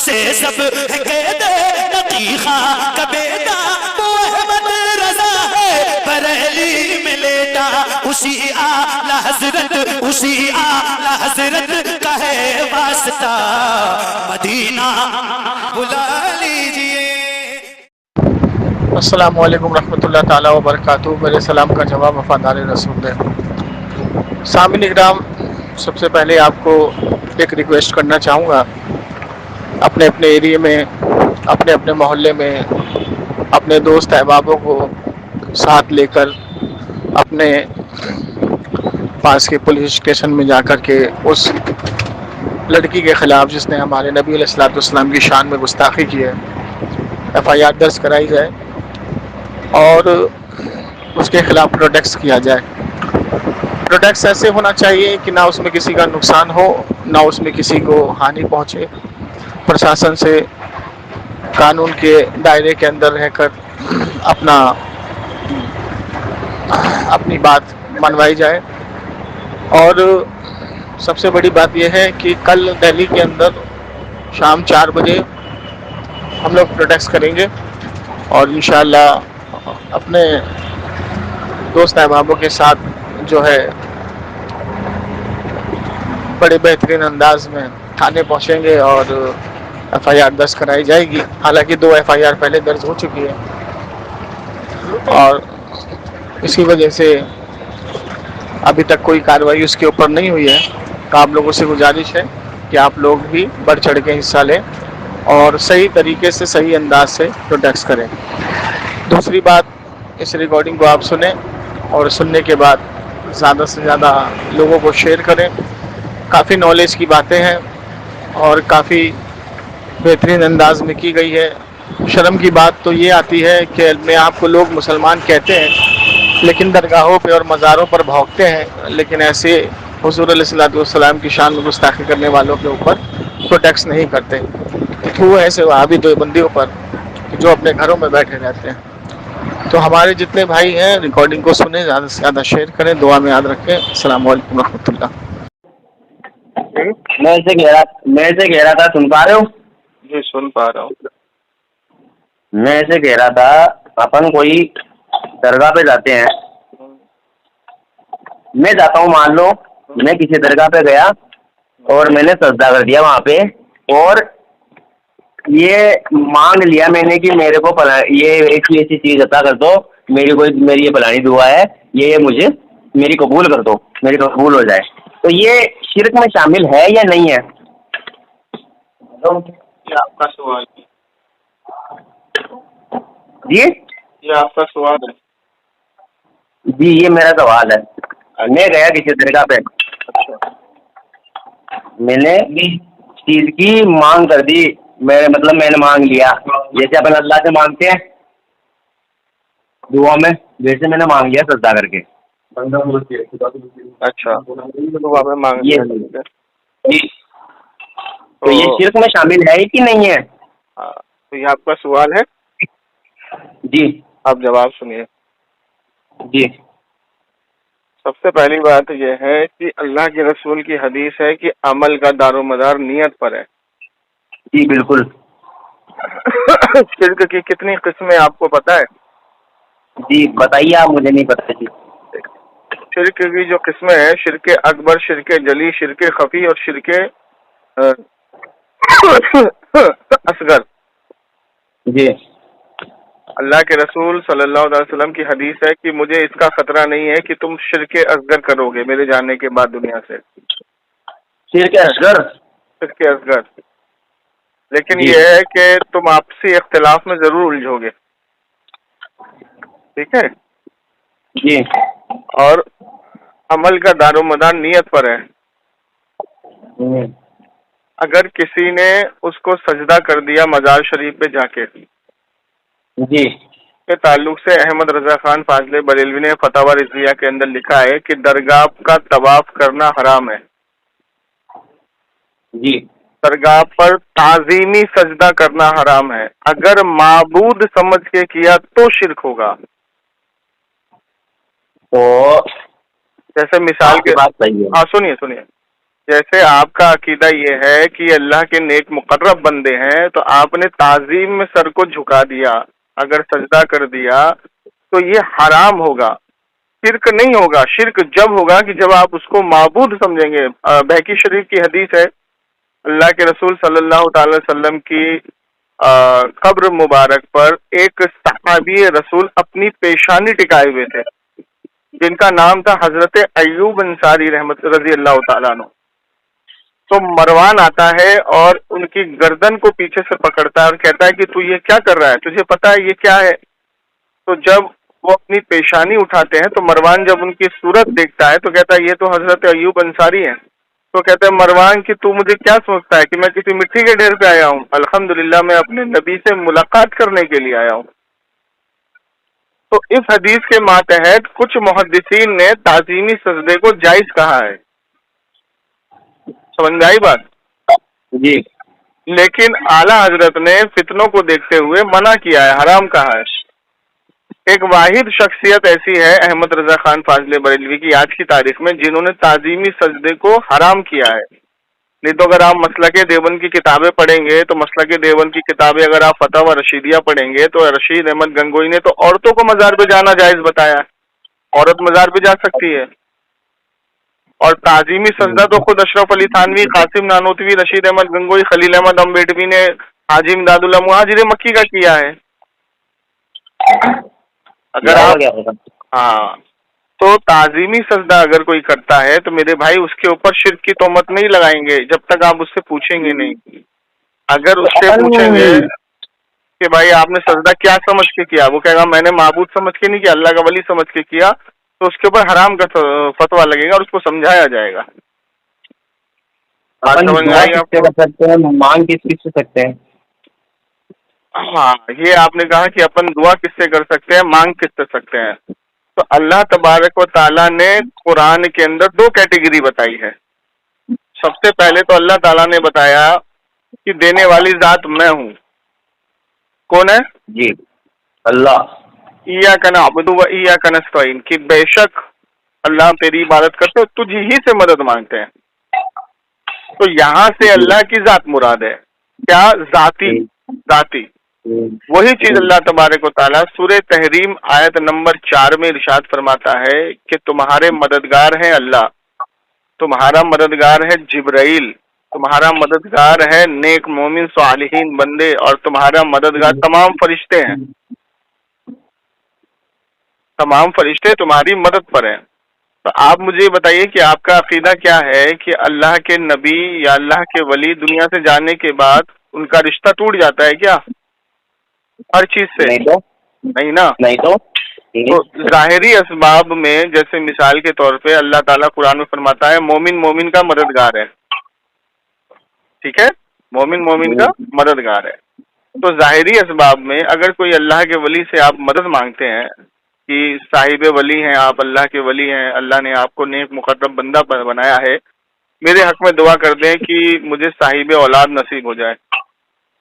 اسے سب ہے قید نقیخہ کا بیٹا، وہ احمد رضا ہے بریلی میں لیٹا، اسی اعلی حضرت اسی اعلی حضرت کا ہے واسطہ، مدینہ بلا لیجئے۔ السلام علیکم ورحمۃ اللہ تعالیٰ وبرکاتہ۔ میرے سلام کا جواب وفادار رسول ہے۔ سامعین اکرام، سب سے پہلے آپ کو ایک ریکویسٹ کرنا چاہوں گا، اپنے اپنے ایریے میں، اپنے اپنے محلے میں اپنے دوست احبابوں کو ساتھ لے کر اپنے پاس کے پولیس اسٹیشن میں جا کر کے اس لڑکی کے خلاف جس نے ہمارے نبی علیہ الصلوۃ والسلام کی شان میں گستاخی کی ہے FIR درج کرائی جائے اور اس کے خلاف پروٹیکٹ کیا جائے۔ پروٹیکٹ ایسے ہونا چاہیے کہ نہ اس میں کسی کا نقصان ہو، نہ اس میں کسی کو ہانی پہنچے۔ پرشاسن سے قانون کے دائرے کے اندر رہ کر اپنی بات منوائی جائے۔ اور سب سے بڑی بات یہ ہے کہ کل دہلی کے اندر شام 4 بجے ہم لوگ پروٹیکٹ کریں گے اور انشاءاللہ اپنے دوست احبابوں کے ساتھ جو ہے بڑے بہترین انداز میں تھانے پہنچیں گے اور FIR درج کرائی جائے گی۔ حالانکہ 2 FIR پہلے درج ہو چکی ہے اور اسی وجہ سے ابھی تک کوئی کارروائی اس کے اوپر نہیں ہوئی ہے۔ تو آپ لوگوں سے گزارش ہے کہ آپ لوگ بھی بڑھ چڑھ کے حصہ لیں اور صحیح طریقے سے صحیح انداز سے پروٹیکٹ کریں۔ دوسری بات، اس ریکارڈنگ کو آپ سنیں اور سننے کے بعد زیادہ سے زیادہ لوگوں کو شیئر کریں۔ کافی نالج کی باتیں ہیں اور کافی بہترین انداز میں کی گئی ہے۔ شرم کی بات تو یہ آتی ہے کہ میں آپ کو لوگ مسلمان کہتے ہیں لیکن درگاہوں پہ اور مزاروں پر بھونکتے ہیں، لیکن ایسے حضور علیہ الصلوۃ والسلام کی شان میں گستاخی کرنے والوں کے اوپر پروٹیکٹ نہیں کرتے۔ وہ ایسے وہابی دیوبندیوں پر جو اپنے گھروں میں بیٹھے رہتے ہیں۔ تو ہمارے جتنے بھائی ہیں ریکارڈنگ کو سنیں، زیادہ سے زیادہ شیئر کریں، دعا میں یاد رکھیں۔ السلام علیکم ورحمۃ اللہ۔ میں سے کہہ رہا تھا، سن پا رہے ہو؟ جی سن پا رہا ہوں۔ میں سے کہہ رہا تھا، اپن کوئی درگاہ پہ جاتے ہیں، میں جاتا ہوں، مان لو میں کسی درگاہ پہ گیا اور میں نے سجدہ کر دیا وہاں پہ اور یہ مانگ لیا میں نے کہ میرے کو یہ ایسی چیز عطا کر دو، میری یہ فلانی دعا ہے، یہ مجھے میری قبول کر دو، میری قبول ہو جائے، تو یہ شرک میں شامل ہے یا نہیں ہے؟ یہ آپ کا سوال ہے۔ جی یہ آپ کا سوال ہے۔ جی یہ میرا سوال ہے۔ میں گیا کسی درگاہ پہ، میں نے چیز کی مانگ کر دی، میں نے مانگ لیا، جیسے اپن اللہ سے مانگتے ہیں دعا میں، ویسے میں نے مانگ لیا سجدہ کر کے۔ اچھا، تو مانگ جی تو یہ شرک میں شامل ہے کہ نہیں ہے؟ تو یہ آپ کا سوال ہے؟ جی آپ جواب سنیے۔ جی سب سے پہلی بات یہ ہے کہ اللہ کے رسول کی حدیث ہے کہ عمل کا دار و مدار نیت پر ہے۔ جی بالکل۔ شرک کی کتنی قسمیں آپ کو پتہ ہے؟ جی بتائیے آپ، مجھے نہیں پتہ۔ جی شرک کی جو قسمیں ہیں، شرک اکبر، شرک جلی، شرک خفی اور شرک اصغر۔ جی اللہ کے رسول صلی اللہ علیہ وسلم کی حدیث ہے کہ مجھے اس کا خطرہ نہیں ہے کہ تم شرک اصغر کرو گے میرے جانے کے بعد دنیا سے۔ شرک اصغر؟ شرک اصغر، لیکن جی یہ ہے کہ تم آپسی اختلاف میں ضرور الجھو گے، ٹھیک ہے؟ جی اور عمل کا دار و مدار نیت پر ہے۔ اگر کسی نے اس کو سجدہ کر دیا مزار شریف پہ جا کے، جی کے تعلق سے احمد رضا خان فاضل بریلوی نے فتاوی رضویہ کے اندر لکھا ہے کہ درگاہ کا طواف کرنا حرام ہے، جی درگاہ پر تعظیمی سجدہ کرنا حرام ہے۔ اگر معبود سمجھ کے کیا تو شرک ہوگا۔ تو جیسے مثال کے بات صحیح ہے۔ سنیے جیسے آپ کا عقیدہ یہ ہے کہ اللہ کے نیک مقرب بندے ہیں تو آپ نے تعظیم میں سر کو جھکا دیا، اگر سجدہ کر دیا تو یہ حرام ہوگا، شرک نہیں ہوگا۔ شرک جب ہوگا کہ جب آپ اس کو معبود سمجھیں گے۔ بہقی شریف کی حدیث ہے، اللہ کے رسول صلی اللہ تعالی وسلم کی قبر مبارک پر ایک صحابی رسول اپنی پیشانی ٹکائے ہوئے تھے، جن کا نام تھا حضرت ایوب انصاری رحمت رضی اللہ تعالیٰ عنہ۔ تو مروان آتا ہے اور ان کی گردن کو پیچھے سے پکڑتا ہے اور کہتا ہے کہ تو یہ کیا کر رہا ہے، تجھے پتا ہے یہ کیا ہے؟ تو جب وہ اپنی پیشانی اٹھاتے ہیں تو مروان جب ان کی صورت دیکھتا ہے تو کہتا ہے یہ تو حضرت ایوب انصاری ہیں۔ تو کہتے ہیں مروان کہ تو مجھے کیا سمجھتا ہے کہ میں کسی مٹی کے ڈھیر پہ آیا ہوں؟ الحمدللہ میں اپنے نبی سے ملاقات کرنے کے لیے آیا ہوں۔ تو اس حدیث کے ماتحت کچھ محدثین نے تعظیمی سجدے کو جائز کہا ہے، سمجھ میں آئی بات؟ جی لیکن اعلیٰ حضرت نے فتنوں کو دیکھتے ہوئے منع کیا ہے، حرام کہا ہے۔ ایک واحد شخصیت ایسی ہے احمد رضا خان فاضل بریلوی کی آج کی تاریخ میں جنہوں نے تعظیمی سجدے کو حرام کیا ہے۔ نہیں تو اگر آپ مسلک دیوبند کی کتابیں پڑھیں گے تو مسلک دیوبند کی کتابیں اگر آپ فتح و رشیدیہ پڑھیں گے تو رشید احمد گنگوئی نے تو عورتوں کو مزار پہ جانا جائز بتایا، عورت مزار پہ جا سکتی ہے۔ اور تعظیمی سجدہ تو خود اشرف علی تھانوی، قاسم نانوتوی، رشید احمد گنگوئی، خلیل احمد امبیڈوی نے حاجی امداد اللہ مہاجر مکی کا کیا ہے۔ اگر آپ ہاں تو تعظیمی سجدہ اگر کوئی کرتا ہے تو میرے بھائی اس کے اوپر شرک کی تہمت نہیں لگائیں گے جب تک آپ اس سے پوچھیں گے نہیں۔ اگر اس سے پوچھیں گے کہ بھائی آپ نے سجدہ کیا سمجھ کے کیا، وہ کہے گا میں نے معبود سمجھ کے نہیں کیا، اللہ کا ولی سمجھ کے کیا، تو اس کے اوپر حرام کا فتویٰ لگے گا اور اس کو سمجھایا جائے گا۔ بات سمجھ میں آئی آپ کو؟ سکتے ہیں، مانگ کس چیز سے سکتے ہیں؟ ہاں یہ آپ نے کہا کہ اپن دعا کس سے کر سکتے ہیں، مانگ کس سے سکتے ہیں۔ تو اللہ تبارک و تعالیٰ نے قرآن کے اندر دو کیٹیگری بتائی ہے۔ سب سے پہلے تو اللہ تعالیٰ نے بتایا کہ دینے والی ذات میں ہوں۔ کون ہے؟ جی اللہ۔ ایاک نعبد و ایاک نستعین، کہ بے شک اللہ تیری عبادت کرتے ہو، تجھ ہی سے مدد مانگتے ہیں۔ تو یہاں سے اللہ کی ذات مراد ہے، کیا؟ ذاتی وہی چیز اللہ تبارک و تعالیٰ سورہ تحریم آیت نمبر 4 میں ارشاد فرماتا ہے کہ تمہارے مددگار ہیں اللہ، تمہارا مددگار ہے جبرائیل، تمہارا مددگار ہے نیک مومن صالحین بندے، اور تمہارا مددگار تمام فرشتے ہیں۔ تمام فرشتے تمہاری مدد پر ہیں۔ تو آپ مجھے بتائیے کہ آپ کا عقیدہ کیا ہے کہ اللہ کے نبی یا اللہ کے ولی دنیا سے جانے کے بعد ان کا رشتہ ٹوٹ جاتا ہے کیا ہر چیز سے؟ نہیں نا۔ تو ظاہری اسباب میں جیسے مثال کے طور پہ اللہ تعالیٰ قرآن میں فرماتا ہے مومن مومن کا مددگار ہے، ٹھیک ہے، مومن مومن کا مددگار ہے۔ تو ظاہری اسباب میں اگر کوئی اللہ کے ولی سے آپ مدد مانگتے ہیں کہ صاحب ولی ہیں آپ، اللہ کے ولی ہیں، اللہ نے آپ کو نیک مقرب بندہ بنایا ہے، میرے حق میں دعا کر دیں کہ مجھے صاحب اولاد نصیب ہو جائے،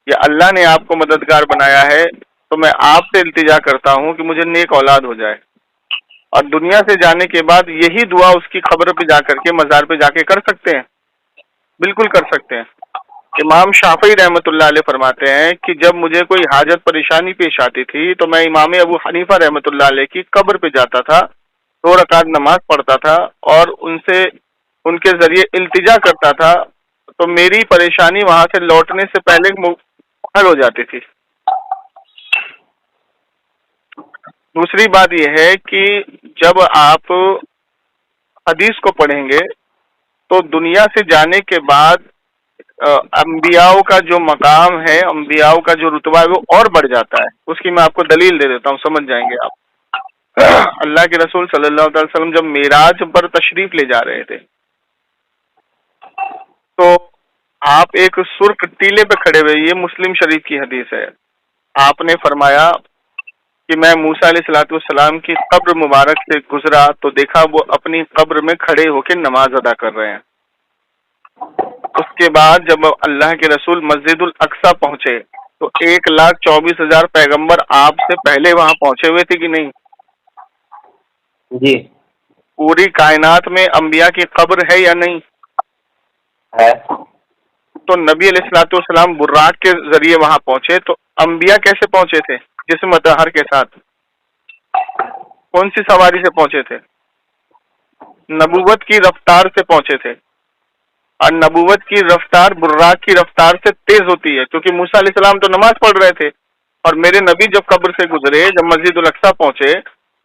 یا اللہ نے آپ کو مددگار بنایا ہے تو میں آپ سے التجا کرتا ہوں کہ مجھے نیک اولاد ہو جائے۔ اور دنیا سے جانے کے بعد یہی دعا اس کی قبر پہ جا کر کے، مزار پہ جا کے کر سکتے ہیں، بالکل کر سکتے ہیں۔ امام شافعی رحمۃ اللہ علیہ فرماتے ہیں کہ جب مجھے کوئی حاجت پریشانی پیش آتی تھی تو میں امام ابو حنیفہ رحمۃ اللہ علیہ کی قبر پہ جاتا تھا، 2 رکعت نماز پڑھتا تھا اور ان کے ذریعے التجا کرتا تھا، تو میری پریشانی وہاں سے لوٹنے سے پہلے حل ہو جاتی تھی۔ دوسری بات یہ ہے کہ جب آپ حدیث کو پڑھیں گے تو دنیا سے جانے کے بعد انبیاء کا جو مقام ہے، انبیاء کا جو رتبہ ہے وہ اور بڑھ جاتا ہے۔ اس کی میں آپ کو دلیل دے دیتا ہوں، سمجھ جائیں گے آپ۔ اللہ کے رسول صلی اللہ علیہ وسلم جب معراج پر تشریف لے جا رہے تھے تو آپ ایک سرخ ٹیلے پہ کھڑے ہوئے، یہ مسلم شریف کی حدیث ہے، آپ نے فرمایا کہ میں موسیٰ علیہ الصلوۃ والسلام کی قبر مبارک سے گزرا تو دیکھا وہ اپنی قبر میں کھڑے ہو کے نماز ادا کر رہے ہیں۔ اس کے بعد جب اللہ کے رسول مسجد الاقصی پہنچے تو 1,24,000 پیغمبر آپ سے پہلے وہاں پہنچے ہوئے تھے کہ نہیں؟ جی۔ پوری کائنات میں انبیاء کی قبر ہے یا نہیں؟ ہے. تو نبی علیہ الصلوۃ والسلام براق کے ذریعے وہاں پہنچے، تو انبیاء کیسے پہنچے تھے؟ جسم مطہر کے ساتھ کون سی سواری سے پہنچے تھے؟ نبوت کی رفتار سے پہنچے تھے، اور نبوت کی رفتار براق کی رفتار سے تیز ہوتی ہے، کیونکہ موسیٰ علیہ السلام تو نماز پڑھ رہے تھے، اور میرے نبی جب قبر سے گزرے، جب مسجد الاقصیٰ پہنچے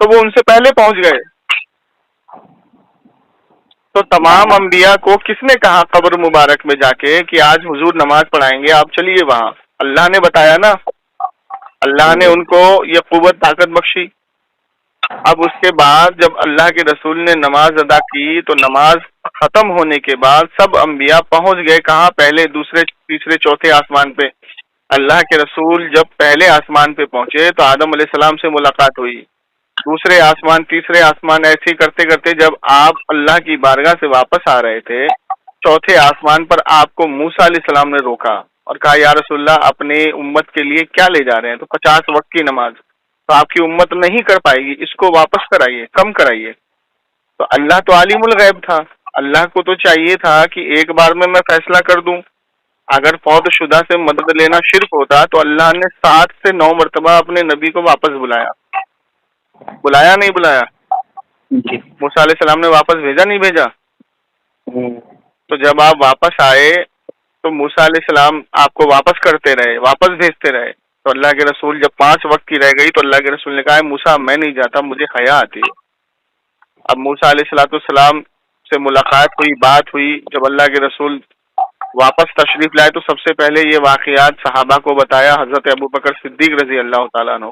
تو وہ ان سے پہلے پہنچ گئے. تو تمام انبیاء کو کس نے کہا قبر مبارک میں جا کے کہ آج حضور نماز پڑھائیں گے، آپ چلیے وہاں؟ اللہ نے بتایا نا، اللہ نے ان کو یہ قوت طاقت بخشی. اب اس کے بعد جب اللہ کے رسول نے نماز ادا کی تو نماز ختم ہونے کے بعد سب انبیاء پہنچ گئے کہاں؟ پہلے، دوسرے، تیسرے، چوتھے آسمان پہ. اللہ کے رسول جب پہلے آسمان پہ پہنچے تو آدم علیہ السلام سے ملاقات ہوئی، دوسرے آسمان، تیسرے آسمان، ایسے کرتے کرتے جب آپ اللہ کی بارگاہ سے واپس آ رہے تھے، چوتھے آسمان پر آپ کو موسیٰ علیہ السلام نے روکا اور کہا یا رسول اللہ اپنے امت کے لیے کیا لے جا رہے ہیں؟ تو 50 وقت کی نماز تو آپ کی امت نہیں کر پائے گی، اس کو واپس کرائیے، کم کرائیے. تو اللہ تو عالم الغیب تھا، اللہ کو تو چاہیے تھا کہ ایک بار میں فیصلہ کر دوں. اگر فوت شدہ سے مدد لینا شرک ہوتا تو اللہ نے 7 سے 9 مرتبہ اپنے نبی کو واپس بلایا نہیں بلایا؟ موسیٰ علیہ السلام نے واپس بھیجا نہیں بھیجا؟ تو جب آپ واپس آئے تو موسیٰ علیہ السلام آپ کو واپس کرتے رہے، واپس بھیجتے رہے. تو اللہ کے رسول جب 5 وقت کی رہ گئی تو اللہ کے رسول نے کہا موسیٰ میں نہیں جاتا، مجھے حیا آتی ہے. اب موسیٰ علیہ السلام سے ملاقات ہوئی، بات ہوئی. جب اللہ کے رسول واپس تشریف لائے تو سب سے پہلے یہ واقعات صحابہ کو بتایا، حضرت ابوبکر صدیق رضی اللہ تعالیٰ عنہ.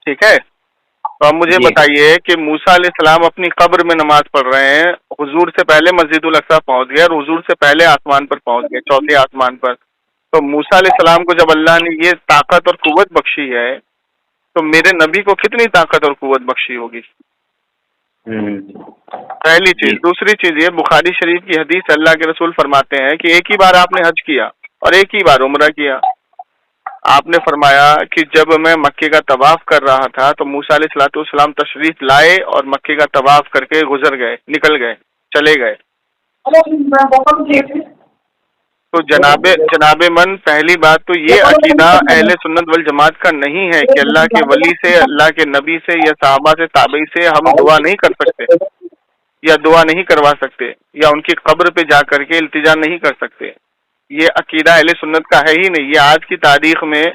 ٹھیک ہے، تو اب مجھے بتائیے کہ موسیٰ علیہ السلام اپنی قبر میں نماز پڑھ رہے ہیں، حضور سے پہلے مسجد الاقصیٰ پہنچ گئے اور حضور سے پہلے آسمان پر پہنچ گئے، چوتھے آسمان پر. تو موسیٰ علیہ السلام کو جب اللہ نے یہ طاقت اور قوت بخشی ہے تو میرے نبی کو کتنی طاقت اور قوت بخشی ہوگی؟ پہلی چیز. دوسری چیز یہ بخاری شریف کی حدیث، اللہ کے رسول فرماتے ہیں کہ ایک ہی بار آپ نے حج کیا اور ایک ہی بار عمرہ کیا. آپ نے فرمایا کہ جب میں مکے کا طواف کر رہا تھا تو موسیٰ علیہ السلام تشریف لائے اور مکے کا طواف کر کے گزر گئے، نکل گئے، چلے گئے. تو جناب من پہلی بات تو یہ عقیدہ اہل سنت والجماعت کا نہیں ہے کہ اللہ کے ولی سے، اللہ کے نبی سے یا صحابہ سے، تابعی سے ہم دعا نہیں کر سکتے یا دعا نہیں کروا سکتے یا ان کی قبر پہ جا کر کے التجا نہیں کر سکتے. یہ عقیدہ اہل سنت کا ہے ہی نہیں. یہ آج کی تاریخ میں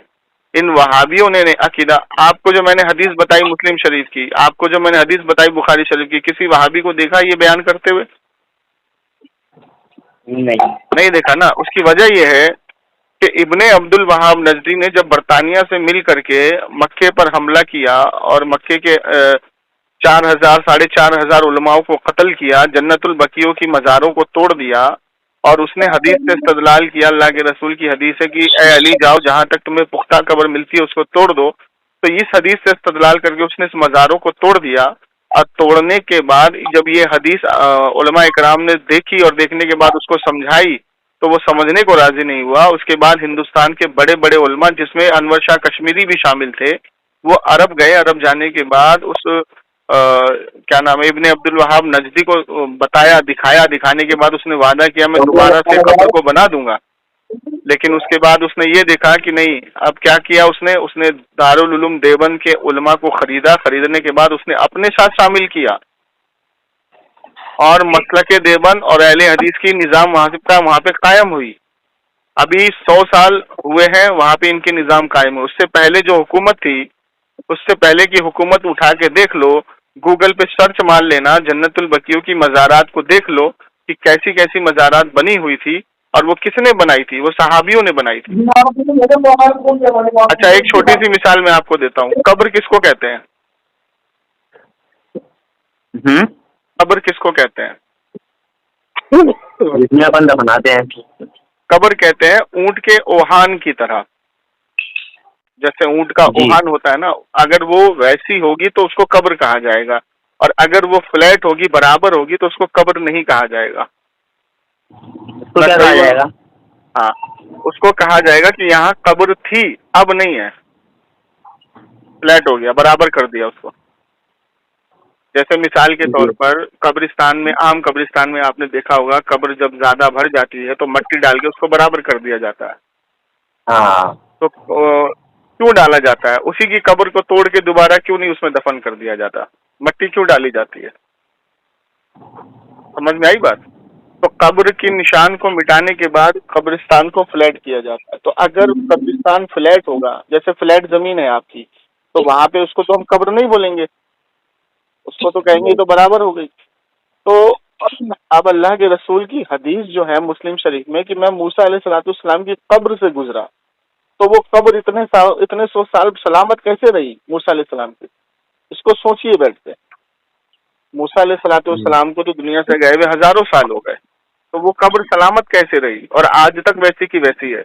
ان وہابیوں نے عقیدہ، آپ کو جو میں نے حدیث بتائی مسلم شریف کی، آپ کو جو میں نے حدیث بتائی بخاری شریف کی، کسی وہابی کو دیکھا یہ بیان کرتے ہوئے؟ نہیں دیکھا نا. اس کی وجہ یہ ہے کہ ابن عبد الوہاب نجدی نے جب برطانیہ سے مل کر کے مکے پر حملہ کیا اور مکے کے 4,000 ساڑھے 4,000 علماء کو قتل کیا، جنت البقیع کی مزاروں کو توڑ دیا، اور اس نے حدیث سے استدلال کیا، اللہ کے رسول کی حدیث ہے کہ اے علی جاؤ جہاں تک تمہیں پختہ قبر ملتی ہے اس کو توڑ دو. تو اس حدیث سے استدلال کر کے اس نے اس مزاروں کو توڑ دیا، اور توڑنے کے بعد جب یہ حدیث علماء اکرام نے دیکھی اور دیکھنے کے بعد اس کو سمجھائی تو وہ سمجھنے کو راضی نہیں ہوا. اس کے بعد ہندوستان کے بڑے بڑے علماء جس میں انور شاہ کشمیری بھی شامل تھے وہ عرب گئے. عرب جانے کے بعد اس کیا نام ہے ابن عبد الوہاب نجدی کو بتایا، دکھایا، دکھانے کے بعد اس نے وعدہ کیا میں دوبارہ سے قبر کو بنا دوں گا. لیکن اس کے بعد اس نے یہ دیکھا کہ نہیں. اب کیا کیا اس نے دارالعلوم دیوبند کے علماء کو خریدا. خریدنے کے بعد اس نے اپنے ساتھ شامل کیا اور مسلک دیوبند اور اہل حدیث کی نظام وہاں پہ قائم ہوئی. ابھی 100 سال ہوئے ہیں وہاں پہ ان کی نظام قائم ہے. اس سے پہلے جو حکومت تھی، اس سے پہلے کی حکومت اٹھا کے دیکھ لو، گوگل پہ سرچ مار لینا، جنت البقیع کی مزارات کو دیکھ لو کہ کیسی کیسی مزارات بنی ہوئی تھی اور وہ کس نے بنائی تھی؟ وہ صحابیوں نے بنائی تھی. اچھا ایک چھوٹی سی مثال میں آپ کو دیتا ہوں. قبر کس کو کہتے ہیں؟ قبر کس کو کہتے ہیں؟ بندہ بناتے ہیں. قبر کہتے ہیں اونٹ کے اوہان کی طرح. جیسے اونٹ کا اوہان ہوتا ہے نا، اگر وہ ویسی ہوگی تو اس کو قبر کہا جائے گا، اور اگر وہ فلیٹ ہوگی، برابر ہوگی تو اس کو قبر نہیں کہا جائے گا. کیا کہا جائے گا؟ ہاں اس کو کہا جائے گا کہ یہاں قبر تھی اب نہیں ہے، فلیٹ ہو گیا، برابر کر دیا اس کو. جیسے مثال کے طور پر قبرستان میں، عام قبرستان میں آپ نے دیکھا ہوگا، قبر جب زیادہ بھر جاتی ہے تو مٹی ڈال کے اس کو برابر کر دیا جاتا ہے. ہاں تو کیوں ڈالا جاتا ہے؟ اسی کی قبر کو توڑ کے دوبارہ کیوں نہیں اس میں دفن کر دیا جاتا؟ مٹی کیوں ڈالی جاتی ہے؟ سمجھ میں آئی بات؟ تو قبر کی نشان کو مٹانے کے بعد قبرستان کو فلیٹ کیا جاتا ہے. تو اگر قبرستان فلیٹ ہوگا، جیسے فلیٹ زمین ہے آپ کی، تو وہاں پہ اس کو تو ہم قبر نہیں بولیں گے، اس کو تو کہیں گے تو برابر ہو گئی. تو اب اللہ کے رسول کی حدیث جو ہے مسلم شریف میں کہ میں موسیٰ علیہ الصلوۃ والسلام کی قبر سے گزرا، تو وہ قبر اتنے سو سال سلامت کیسے رہی موسیٰ علیہ السلام کی؟ اس کو سوچیے بیٹھتے. موسیٰ علیہ الصلوۃ والسلام کو تو دنیا سے گئے ہوئے ہزاروں سال ہو گئے، تو وہ قبر سلامت کیسے رہی اور آج تک ویسی کی ویسی ہے؟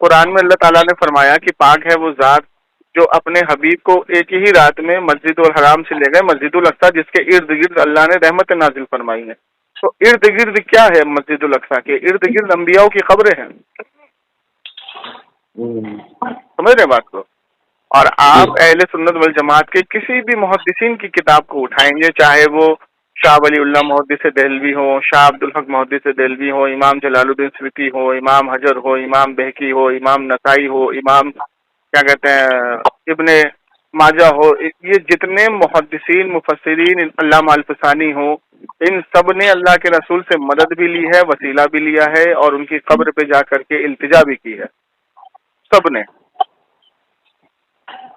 قرآن میں اللہ تعالیٰ نے فرمایا کہ پاک ہے وہ ذات جو اپنے حبیب کو ایک ہی رات میں مسجد الحرام سے لے گئے مسجد الاقصیٰ، جس کے ارد گرد اللہ نے رحمت نازل فرمائی ہے. تو ارد گرد کیا ہے؟ مسجد الاقصیٰ کے ارد گرد انبیاء کی قبریں ہیں. سمجھ رہے بات کو؟ اور آپ اہل سنت والجماعت کے کسی بھی محدثین کی کتاب کو اٹھائیں گے، چاہے وہ شاہ ولی اللہ محدث دہلوی ہو، شاہ عبدالحق محدث دہلوی ہو، امام جلال الدین سیوطی ہو، امام حجر ہو، امام بہقی ہو، امام نسائی ہو، امام کیا کہتے ہیں ابن ماجہ ہو، یہ جتنے محدثین مفسرین، علامہ الفسانی ہو، ان سب نے اللہ کے رسول سے مدد بھی لی ہے، وسیلہ بھی لیا ہے، اور ان کی قبر پہ جا کر کے التجا بھی کی ہے، سب نے.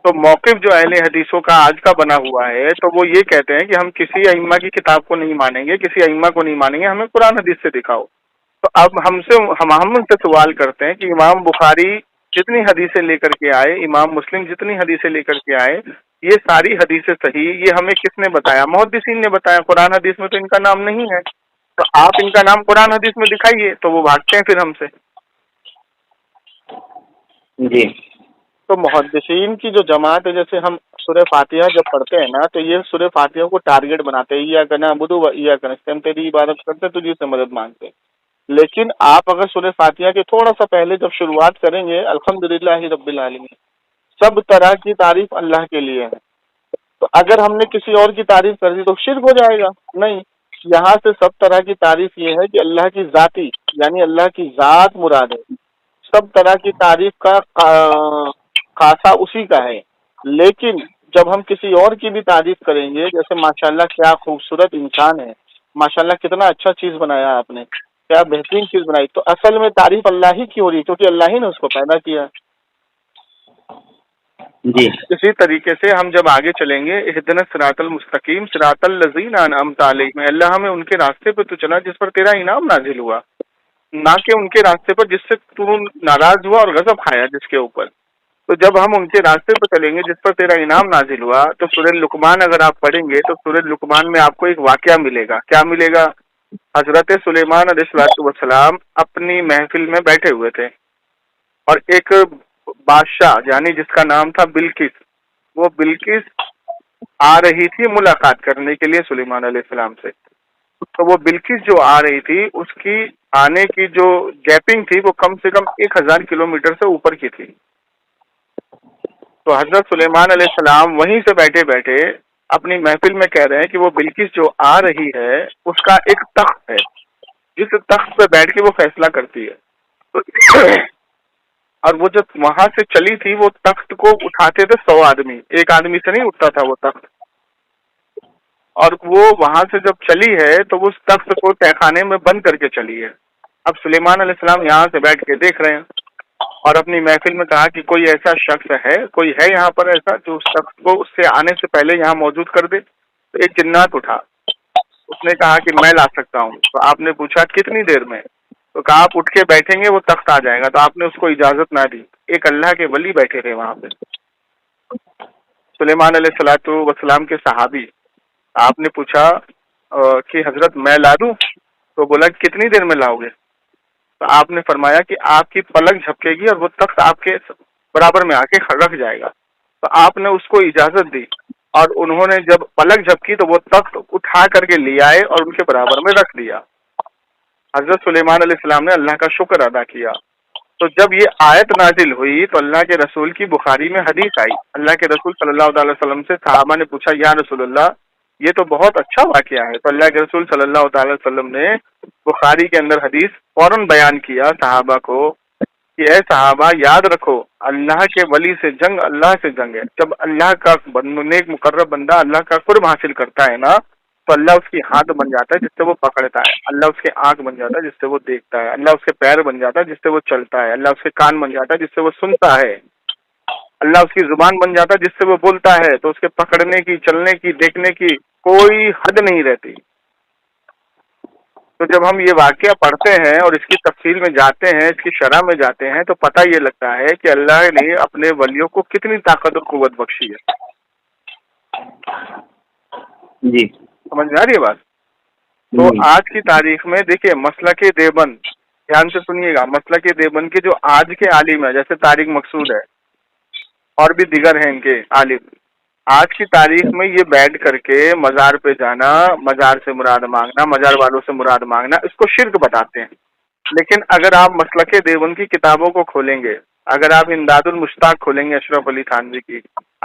تو موقف جو اہل حدیثوں کا آج کا بنا ہوا ہے، تو وہ یہ کہتے ہیں کہ ہم کسی ائمہ کی کتاب کو نہیں مانیں گے، کسی ائمہ کو نہیں مانیں گے، ہمیں قرآن حدیث سے دکھاؤ. تو اب ہم ان سے سوال کرتے ہیں کہ امام بخاری جتنی حدیثیں لے کر کے آئے، امام مسلم جتنی حدیثیں لے کر کے آئے، یہ ساری حدیثیں صحیح، یہ ہمیں کس نے بتایا؟ محدثین نے بتایا. قرآن حدیث میں تو ان کا نام نہیں ہے، تو آپ ان کا نام قرآن حدیث میں دکھائیے. تو وہ بھاگتے ہیں پھر ہم سے. جی. تو محدثین کی جو جماعت ہے، جیسے ہم سورہ فاتحہ جب پڑھتے ہیں نا، تو یہ سورہ فاتحہ کو ٹارگٹ بناتے ہیں، یا کہنا بدو یا کرتے تیری عبادت کرتے تجھے سے مدد مانگتے. لیکن آپ اگر سورہ فاتحہ کے تھوڑا سا پہلے جب شروعات کریں گے، الحمدللہ رب العالمین، سب طرح کی تعریف اللہ کے لیے ہے، تو اگر ہم نے کسی اور کی تعریف کر دی تو شرک ہو جائے گا. نہیں، یہاں سے سب طرح کی تعریف یہ ہے کہ اللہ کی ذاتی، یعنی اللہ کی ذات مراد ہے. سب طرح کی تعریف کا خاصہ اسی کا ہے. لیکن جب ہم کسی اور کی بھی تعریف کریں گے، جیسے ماشاءاللہ کیا خوبصورت انسان ہے، ماشاءاللہ کتنا اچھا چیز بنایا آپ نے، کیا بہترین چیز بنائی، تو اصل میں تعریف اللہ ہی کی ہو رہی، کیونکہ اللہ ہی نے اس کو پیدا کیا. جی. اسی طریقے سے ہم جب آگے چلیں گے، اہدنا الصراط المستقیم صراط الذین انعمت علیہم، اللہ ہمیں ان کے راستے پہ تو چلا جس پر تیرا انعام نازل ہوا، نہ کہ ان کے راستے پر جس سے تو ناراض ہوا اور غضب کھایا جس کے اوپر. تو جب ہم ان کے راستے پہ چلیں گے جس پر تیرا انعام نازل ہوا، تو سورہ لقمان اگر آپ پڑھیں گے تو سورہ لقمان میں آپ کو ایک واقعہ ملے گا. کیا ملے گا؟ حضرت سلیمان علیہ السلام اپنی محفل میں بیٹھے ہوئے تھے، اور ایک بادشاہ یعنی جس کا نام تھا بلقیس، وہ بلقیس آ رہی تھی ملاقات کرنے کے لیے سلیمان علیہ السلام سے. تو وہ بلقیس جو آ رہی تھی، اس کی آنے کی جو گیپنگ تھی وہ کم سے کم 1000 کلومیٹر سے اوپر کی تھی. تو حضرت سلیمان علیہ السلام وہیں سے بیٹھے بیٹھے اپنی محفل میں کہہ رہے ہیں کہ وہ بلقیس جو آ رہی ہے اس کا ایک تخت ہے، جس تخت پہ بیٹھ کے وہ فیصلہ کرتی ہے. اور وہ جب وہاں سے چلی تھی، وہ تخت کو اٹھاتے تھے 100 آدمی، ایک آدمی سے نہیں اٹھتا تھا وہ تخت. اور وہ وہاں سے جب چلی ہے تو وہ اس تخت کو تہہ خانے میں بند کر کے چلی ہے. اب سلیمان علیہ السلام یہاں سے بیٹھ کے دیکھ رہے ہیں، اور اپنی محفل میں کہا کہ کوئی ایسا شخص ہے، کوئی ہے یہاں پر ایسا جو اس شخص کو اس سے آنے سے پہلے یہاں موجود کر دے. تو ایک جنات اٹھا، اس نے کہا کہ میں لا سکتا ہوں. تو آپ نے پوچھا کتنی دیر میں؟ تو کہا آپ اٹھ کے بیٹھیں گے وہ تخت آ جائے گا. تو آپ نے اس کو اجازت نہ دی. ایک اللہ کے ولی بیٹھے تھے وہاں پہ، سلیمان علیہ الصلوۃ والسلام کے صحابی. آپ نے پوچھا کہ حضرت میں لا دوں؟ تو بولا کتنی دیر میں لاؤ گے؟ تو آپ نے فرمایا کہ آپ کی پلک جھپکے گی اور وہ تخت آپ کے برابر میں آ کے رکھ جائے گا. تو آپ نے اس کو اجازت دی، اور انہوں نے جب پلک جھپکی تو وہ تخت اٹھا کر کے لے آئے اور ان کے برابر میں رکھ دیا. حضرت سلیمان علیہ السلام نے اللہ کا شکر ادا کیا. تو جب یہ آیت نازل ہوئی تو اللہ کے رسول کی بخاری میں حدیث آئی. اللہ کے رسول صلی اللہ علیہ وسلم سے صحابہ نے پوچھا یا رسول اللہ، یہ تو بہت اچھا واقعہ ہے. تو اللہ کے رسول صلی اللہ تعالی وسلم نے بخاری کے اندر حدیث فوراً بیان کیا صحابہ کو کہ اے صحابہ یاد رکھو اللہ کے ولی سے جنگ اللہ سے جنگ ہے. جب اللہ کا نیک مقرب بندہ اللہ کا قرب حاصل کرتا ہے نا تو اللہ اس کی ہاتھ بن جاتا ہے جس سے وہ پکڑتا ہے, اللہ اس کے آنکھ بن جاتا ہے جس سے وہ دیکھتا ہے, اللہ اس کے پیر بن جاتا ہے جس سے وہ چلتا ہے, اللہ اس کے کان بن جاتا ہے جس سے وہ سنتا ہے, اللہ اس کی زبان بن جاتا ہے جس سے وہ بولتا ہے. تو اس کے پکڑنے کی, چلنے کی, دیکھنے کی کوئی حد نہیں رہتی. تو جب ہم یہ واقعہ پڑھتے ہیں اور اس کی تفصیل میں جاتے ہیں, اس کی شرح میں جاتے ہیں, تو پتہ یہ لگتا ہے کہ اللہ نے اپنے ولیوں کو کتنی طاقت اور قوت بخشی ہے. جی سمجھ میں آ رہی ہے بات؟ تو آج کی تاریخ میں دیکھیے مسلک دیوبند, دھیان سے سنیے گا, مسلک دیوبند کے جو آج کے عالم ہیں جیسے طارق مقصود ہے اور بھی دیگر ہیں ان کے عالم, آج کی تاریخ میں یہ بیٹھ کر کے مزار پہ جانا, مزار سے مراد مانگنا, مزار والوں سے مراد مانگنا, اس کو شرک بتاتے ہیں. لیکن اگر آپ مسلک دیوبند کی کتابوں کو کھولیں گے, اگر آپ امداد المشتاق کھولیں گے اشرف علی تھانوی کی,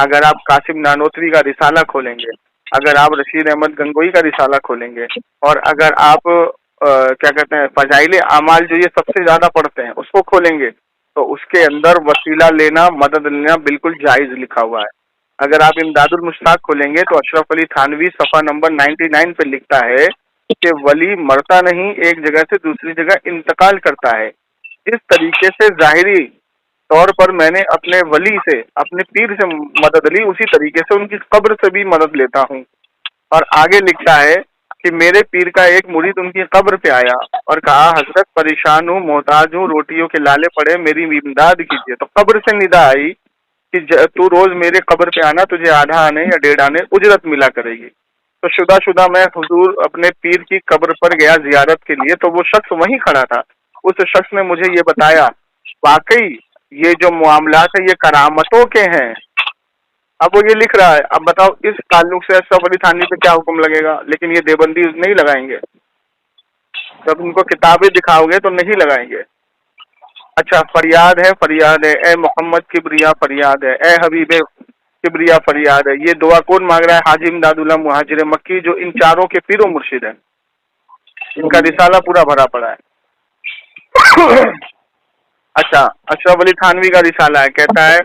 اگر آپ قاسم نانوتوی کا رسالہ کھولیں گے, اگر آپ رشید احمد گنگوئی کا رسالہ کھولیں گے, اور اگر آپ کیا کہتے ہیں فضائل اعمال جو یہ سب سے زیادہ پڑھتے ہیں اس کو کھولیں گے, تو اس کے اندر وسیلہ لینا, مدد لینا بالکل جائز لکھا ہوا ہے. اگر آپ امداد المشتاق کھولیں گے تو اشرف علی تھانوی صفحہ نمبر 99 پہ لکھتا ہے کہ ولی مرتا نہیں, ایک جگہ سے دوسری جگہ انتقال کرتا ہے. اس طریقے سے ظاہری طور پر میں نے اپنے ولی سے, اپنے پیر سے مدد لی, اسی طریقے سے ان کی قبر سے بھی مدد لیتا ہوں. اور آگے لکھتا ہے کہ میرے پیر کا ایک مرید ان کی قبر پہ آیا اور کہا حضرت پریشان ہوں, محتاج ہوں, روٹیوں کے لالے پڑے, میری امداد کیجیے. تو قبر سے ندا آئی کہ تو روز میرے قبر پہ آنا, تجھے آدھا آنے یا 1.5 آنے اجرت ملا کرے گی. تو شدہ میں حضور اپنے پیر کی قبر پر گیا زیارت کے لیے, تو وہ شخص وہیں کھڑا تھا. اس شخص نے مجھے یہ بتایا واقعی یہ جو معاملات ہیں یہ کرامتوں کے ہیں. اب وہ یہ لکھ رہا ہے, اب بتاؤ اس تعلق سے اشرف علی تھانوی پہ کیا حکم لگے گا؟ لیکن یہ دیوبندی نہیں لگائیں گے, جب ان کو کتابیں دکھاؤ گے تو نہیں لگائیں گے. اچھا فریاد ہے, اے محمد کبریا فریاد ہے, اے حبیب کبریا فریاد ہے. یہ دعا کون مانگ رہا ہے؟ حاجی امداد اللہ مہاجر مکی, جو ان چاروں کے پیر و مرشد ہیں. ان کا رسالہ پورا بھرا پڑا ہے. اچھا اشرف علی تھانوی کا رسالہ ہے, کہتا ہے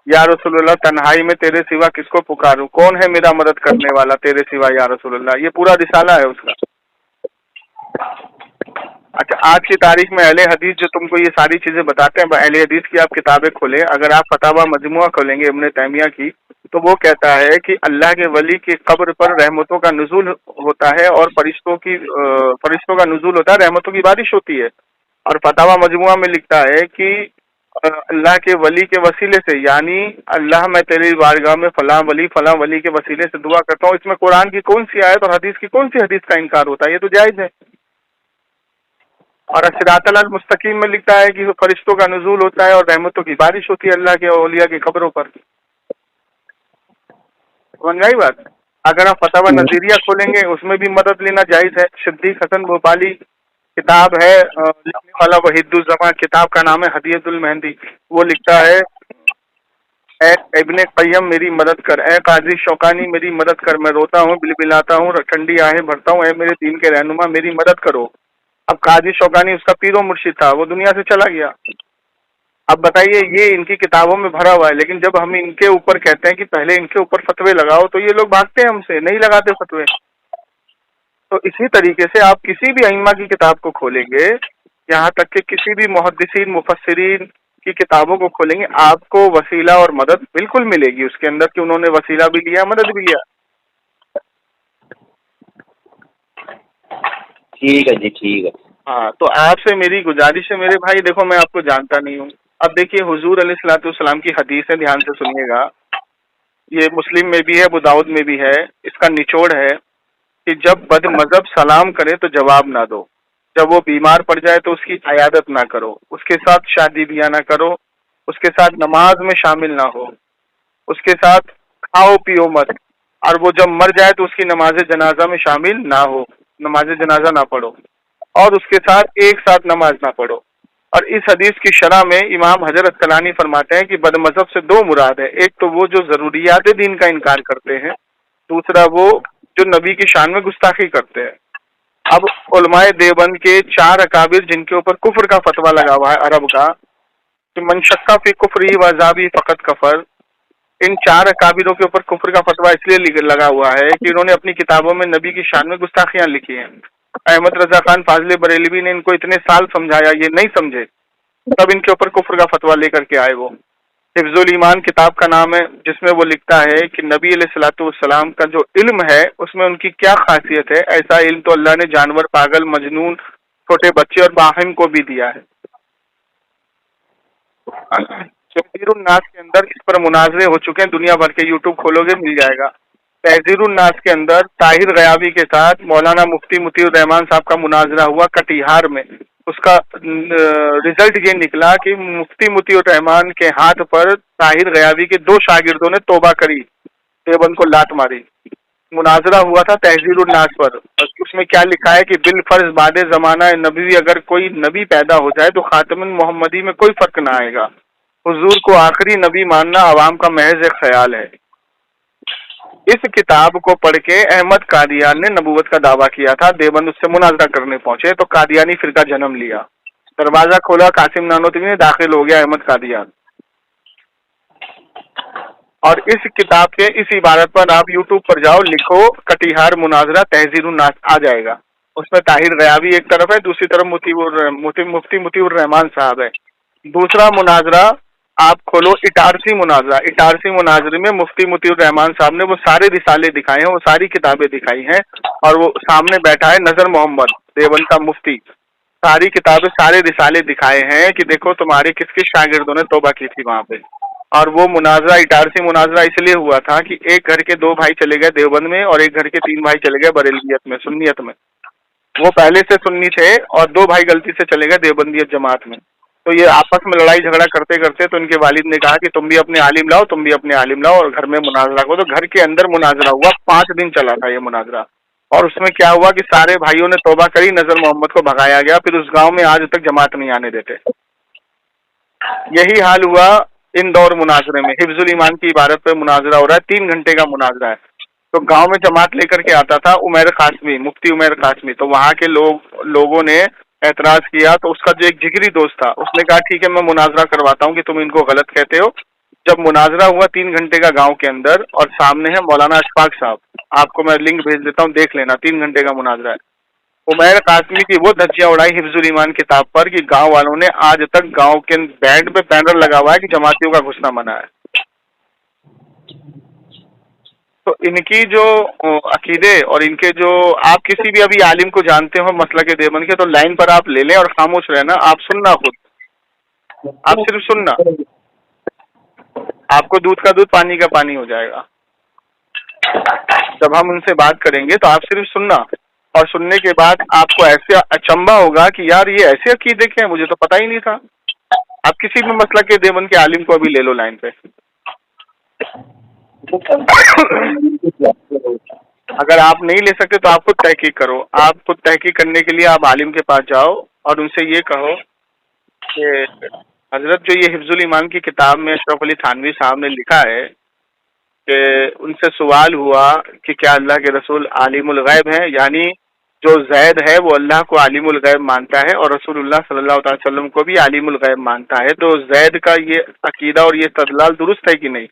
یا رسول اللہ تنہائی میں تیرے سوا کس کو پکاروں, کون ہے میرا مدد کرنے والا تیرے سوا یا رسول اللہ. یہ پورا رسالہ ہے اس کا. اچھا آج کی تاریخ میں اہل حدیث جو تم کو یہ ساری چیزیں بتاتے ہیں, اہل حدیث کی آپ کتابیں کھولیں, اگر آپ فتاوی مجموعہ کھولیں گے ابن تیمیہ کی, تو وہ کہتا ہے کہ اللہ کے ولی کی قبر پر رحمتوں کا نزول ہوتا ہے اور فرشتوں کا نزول ہوتا ہے, رحمتوں کی بارش ہوتی ہے. اور فتاوی مجموعہ میں لکھتا ہے کہ اللہ کے ولی کے وسیلے سے, یعنی اللہ میں تیری بارگاہ میں فلاں ولی کے وسیلے سے دعا کرتا ہوں. اس میں قرآن کی کون سی آیت اور حدیث کی کون سی حدیث کا انکار ہوتا ہے؟ یہ تو جائز ہے. اور صراط المستقیم میں لکھتا ہے کہ فرشتوں کا نزول ہوتا ہے اور رحمتوں کی بارش ہوتی ہے اللہ کے اولیاء کی قبروں پر. سمجھ گئی بات؟ اگر آپ فتاوی نظیریہ کھولیں گے اس میں بھی مدد لینا جائز ہے. صدیق حسن بھوپالی کتاب ہے لکھنے والا وحید الزمان, کتاب کا نام ہے ہدیۃ المہندی. وہ لکھتا ہے اے ابن قیم میری مدد کر, اے قاضی شوکانی میری مدد کر, میں روتا ہوں بلبلاتا ہوں ٹھنڈی آہیں بھرتا ہوں, اے میرے دین کے رہنما میری مدد کرو. اب قاضی شوکانی اس کا پیر و مرشد تھا, وہ دنیا سے چلا گیا. اب بتائیے یہ ان کی کتابوں میں بھرا ہوا ہے, لیکن جب ہم ان کے اوپر کہتے ہیں کہ پہلے ان کے اوپر فتوے لگاؤ تو یہ لوگ بھاگتے ہیں ہم سے, نہیں لگاتے فتوے. تو اسی طریقے سے آپ کسی بھی ائمہ کی کتاب کو کھولیں گے, یہاں تک کہ کسی بھی محدثین مفسرین کی کتابوں کو کھولیں گے, آپ کو وسیلہ اور مدد بالکل ملے گی اس کے اندر کہ انہوں نے وسیلہ بھی لیا, مدد بھی لیا. ٹھیک ہے جی, ٹھیک ہے. ہاں تو آپ سے میری گزارش ہے میرے بھائی, دیکھو میں آپ کو جانتا نہیں ہوں. اب دیکھیے حضور علیہ الصلوۃ والسلام کی حدیث ہے, دھیان سے سنیے گا, یہ مسلم میں بھی ہے, ابو داؤد میں بھی ہے. اس کا نچوڑ ہے کہ جب بد مذہب سلام کرے تو جواب نہ دو, جب وہ بیمار پڑ جائے تو اس کی عیادت نہ کرو, اس کے ساتھ شادی بیاہ نہ کرو, اس کے ساتھ نماز میں شامل نہ ہو, اس کے ساتھ کھاؤ پیو مت, اور وہ جب مر جائے تو اس کی نماز جنازہ میں شامل نہ ہو, نماز جنازہ نہ پڑھو, اور اس کے ساتھ ایک ساتھ نماز نہ پڑھو. اور اس حدیث کی شرح میں امام حجر عسقلانی فرماتے ہیں کہ بد مذہب سے 2 مراد ہے. ایک تو وہ جو ضروریات دین کا انکار کرتے ہیں, دوسرا وہ جو نبی کی شان میں گستاخی کرتے ہیں. اب علماء دیوبند کے 4 اکابر جن کے اوپر کفر کا فتویٰ لگا ہوا ہے عرب کا کہ من شک فی کفری و عذابی فقط کفر، ان 4 اکابروں کے اوپر کفر کا فتویٰ اس لیے لگا ہوا ہے کہ انہوں نے اپنی کتابوں میں نبی کی شان میں گستاخیاں لکھی ہیں. احمد رضا خان فاضل بریلوی نے ان کو اتنے سال سمجھایا، یہ نہیں سمجھے، تب ان کے اوپر کفر کا فتویٰ لے کر کے آئے. وہ حفظ الایمان کتاب کا نام ہے، جس میں وہ لکھتا ہے کہ نبی علیہ الصلوۃ والسلام کا جو علم ہے اس میں ان کی کیا خاصیت ہے. ایسا علم تو اللہ نے جانور، پاگل، مجنون، چھوٹے بچے اور باہم کو بھی دیا ہے. تحذیر الناس کے اندر اس پر مناظرے ہو چکے ہیں، دنیا بھر کے یوٹیوب کھولو گے مل جائے گا. تحذیر الناس کے اندر طاہر غیابی کے ساتھ مولانا مفتی مطیع الرحمان صاحب کا مناظرہ ہوا کٹیہار میں. اس کا رزلٹ یہ نکلا کہ مفتی مطیع الرحمان کے ہاتھ پر طاہر غیابی کے 2 شاگردوں نے توبہ کری، دیوبند کو لات ماری. مناظرہ ہوا تھا تحذیر الناس پر. اس میں کیا لکھا ہے کہ بالفرض بعد زمانہ نبوی اگر کوئی نبی پیدا ہو جائے تو خاتم محمدی میں کوئی فرق نہ آئے گا. حضور کو آخری نبی ماننا عوام کا محض ایک خیال ہے. اس کتاب کو پڑھ کے احمد قادیان نے نبوت کا دعویٰ کیا تھا. دیوبند اس سے مناظرہ کرنے پہنچے تو قادیانی فرقہ جنم لیا. دروازہ کھولا، قاسم نانوتوی میں داخل ہو گیا احمد قادیان. اور اس کتاب کے اس عبارت پر آپ یوٹیوب پر جاؤ، لکھو کٹیہار مناظرہ تحذیر الناس، آ جائے گا. اس میں طاہر غیابی ایک طرف ہے، دوسری طرف مفتی مطیع الرحمان صاحب ہے. دوسرا مناظرہ آپ کھولو اٹارسی مناظرہ. اٹارسی مناظرے میں مفتی مطیع الرحمان صاحب نے وہ سارے رسالے دکھائے ہیں، وہ ساری کتابیں دکھائی ہیں، اور وہ سامنے بیٹھا ہے نظر محمد دیوبند کا مفتی. ساری کتابیں، سارے رسالے دکھائے ہیں کہ دیکھو تمہارے کس کس شاگردوں نے توبہ کی تھی وہاں پہ. اور وہ مناظرہ اٹارسی مناظرہ اس لیے ہوا تھا کہ ایک گھر کے 2 بھائی چلے گئے دیوبند میں اور ایک گھر کے 3 بھائی چلے گئے بریلویت میں، سنیت میں. وہ پہلے سے سنی تھے اور 2 بھائی غلطی سے چلے گئے دیوبندیت جماعت میں. تو یہ آپس میں لڑائی جھگڑا کرتے کرتے تو ان کے والد نے کہا کہ تم بھی اپنے عالم لاؤ، تم بھی اپنے عالم لاؤ، اور گھر میں مناظرہ کو. تو گھر کے اندر مناظرہ ہوا، 5 دن چلا تھا یہ مناظرہ. اور اس میں کیا ہوا کہ سارے بھائیوں نے توبہ کری، نظر محمد کو بھگایا گیا. پھر اس گاؤں میں آج تک جماعت نہیں آنے دیتے. یہی حال ہوا ان دور مناظرے میں. حفظ الایمان کی عبارت پہ مناظرہ ہو رہا ہے، 3 گھنٹے کا مناظرہ ہے. تو گاؤں میں جماعت لے کر کے آتا تھا عمیر قاسمی، مفتی عمیر قاسمی. تو وہاں کے لوگوں نے اعتراض کیا. تو اس کا جو ایک جگری دوست تھا اس نے کہا ٹھیک ہے میں مناظرہ کرواتا ہوں کہ تم ان کو غلط کہتے ہو. جب مناظرہ ہوا 3 گھنٹے کا گاؤں کے اندر، اور سامنے ہے مولانا اشفاق صاحب، آپ کو میں لنک بھیج دیتا ہوں، دیکھ لینا. 3 گھنٹے کا مناظرہ ہے. عمیر قاسمی کی وہ دھجیاں اڑائی حفظ الایمان کتاب پر کہ گاؤں والوں نے آج تک گاؤں کے بینڈ پہ بینر لگا ہوا ہے کہ جماعتیوں کا گھسنا منع ہے. تو ان کی جو عقیدے اور ان کے جو، آپ کسی بھی ابھی عالم کو جانتے ہو مسلک دیوبند کے تو لائن پر آپ لے لیں اور خاموش رہنا. آپ سننا، خود آپ صرف سننا، آپ کو دودھ کا دودھ پانی کا پانی ہو جائے گا. جب ہم ان سے بات کریں گے تو آپ صرف سننا، اور سننے کے بعد آپ کو ایسے اچنبھا ہوگا کہ یار یہ ایسے عقیدے کے ہیں، مجھے تو پتہ ہی نہیں تھا. آپ کسی بھی مسلک کے دیوبند کے عالم کو ابھی لے لو لائن پہ. اگر آپ نہیں لے سکتے تو آپ خود تحقیق کرو. آپ خود تحقیق کرنے کے لیے آپ عالم کے پاس جاؤ اور ان سے یہ کہو کہ حضرت جو یہ حفظ الایمان کی کتاب میں اشرف علی تھانوی صاحب نے لکھا ہے کہ ان سے سوال ہوا کہ کیا اللہ کے رسول عالم الغیب ہیں، یعنی جو زید ہے وہ اللہ کو عالم الغیب مانتا ہے اور رسول اللہ صلی اللہ علیہ وسلم کو بھی عالم الغیب مانتا ہے، تو زید کا یہ عقیدہ اور یہ استدلال درست ہے کہ نہیں؟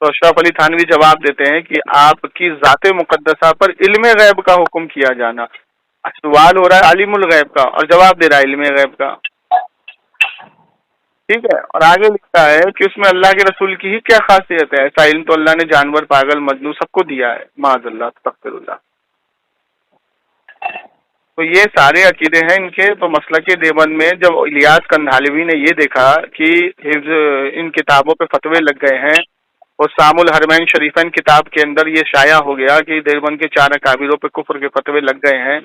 تو اشرف علی تھانوی جواب دیتے ہیں کہ آپ کی ذات مقدسہ پر علم غیب کا حکم کیا جانا. سوال ہو رہا ہے عالم الغیب کا اور جواب دے رہا ہے علم غیب کا. ٹھیک ہے. اور آگے لکھتا ہے کہ اس میں اللہ کے رسول کی ہی کیا خاصیت ہے؟ ایسا علم تو اللہ نے جانور، پاگل، مجنون سب کو دیا ہے. معاذ اللہ، استغفر اللہ. تو یہ سارے عقیدے ہیں ان کے. تو مسلک دیوبند میں جب الیاس کندھالوی نے یہ دیکھا کہ ان کتابوں پہ فتوے لگ گئے ہیں، اور سام الحرمین شریفین کتاب کے اندر یہ شائع ہو گیا کہ دیوبند کے 4 اکابروں پہ کفر کے فتوے لگ گئے ہیں،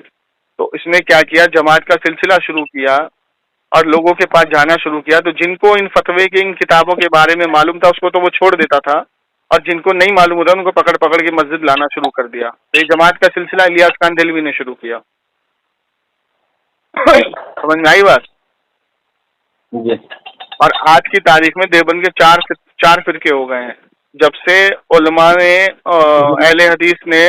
تو اس نے کیا کیا، جماعت کا سلسلہ شروع کیا اور لوگوں کے پاس جانا شروع کیا. تو جن کو ان فتوے کے، ان کتابوں کے بارے میں معلوم تھا اس کو تو وہ چھوڑ دیتا تھا، اور جن کو نہیں معلوم ہوتا ان کو پکڑ پکڑ کے مسجد لانا شروع کر دیا. تو یہ جماعت کا سلسلہ الیاس کندھلوی نے شروع کیا. سمجھ میں آئی بات؟ اور آج کی تاریخ میں دیوبند کے 4 فرقے ہو گئے ہیں. جب سے علماء نے، اہل حدیث نے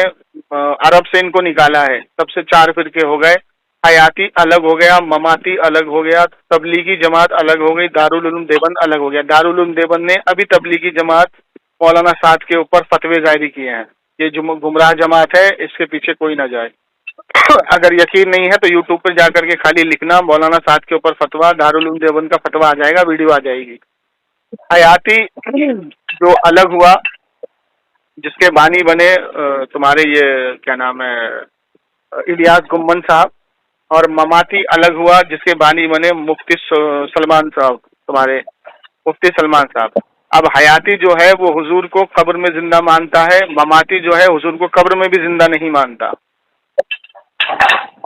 عرب سے ان کو نکالا ہے، تب سے 4 فرقے ہو گئے. حیاتی الگ ہو گیا، مماتی الگ ہو گیا، تبلیغی جماعت الگ ہو گئی، دارالعلوم دیوبند الگ ہو گیا. دارالعلوم دیوبند نے ابھی تبلیغی جماعت مولانا سعد کے اوپر فتوے جاری کیے ہیں. یہ گمراہ جماعت ہے، اس کے پیچھے کوئی نہ جائے. اگر یقین نہیں ہے تو یوٹیوب پر جا کر کے خالی لکھنا مولانا سعد کے اوپر فتوا، دارالعلوم دیوبند کا فتوا آ جائے گا، ویڈیو آ جائے گی. حیاتی جو الگ ہوا، جس کے بانی بنے تمہارے یہ کیا نام ہے الیاس گمن صاحب، اور مماتی الگ ہوا جس کے بانی بنے مفتی سلمان صاحب، تمہارے مفتی سلمان صاحب. اب حیاتی جو ہے وہ حضور کو قبر میں زندہ مانتا ہے، مماتی جو ہے حضور کو قبر میں بھی زندہ نہیں مانتا.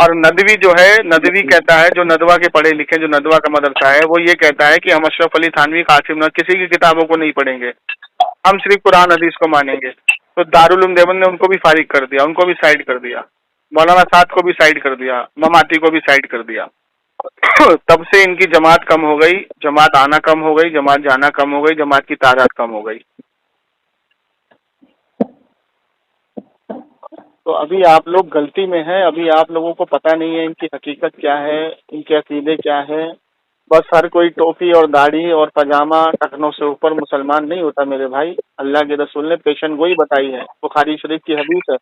اور ندوی جو ہے، ندوی کہتا ہے، جو ندوہ کے پڑھے لکھے، جو ندوہ کا مدرسہ ہے، وہ یہ کہتا ہے کہ ہم اشرف علی تھانوی، قاسم نہ کسی کی کتابوں کو نہیں پڑھیں گے، ہم صرف قرآن حدیث کو مانیں گے. تو دارالعلوم دیوبند نے ان کو بھی فارغ کر دیا، ان کو بھی سائڈ کر دیا، مولانا سعد کو بھی سائڈ کر دیا، مماتی کو بھی سائڈ کر دیا. تب سے ان کی جماعت کم ہو گئی، جماعت آنا کم ہو گئی، جماعت جانا کم ہو گئی، جماعت کی تعداد کم ہو گئی. تو ابھی آپ لوگ غلطی میں ہیں، ابھی آپ لوگوں کو پتہ نہیں ہے ان کی حقیقت کیا ہے، ان کے عقیدے کیا ہے. بس ہر کوئی ٹوپی اور داڑھی اور پاجامہ ٹخنوں سے اوپر مسلمان نہیں ہوتا میرے بھائی. اللہ کے رسول نے پیشن گوئی بتائی ہے، بخاری شریف کی حدیث ہے.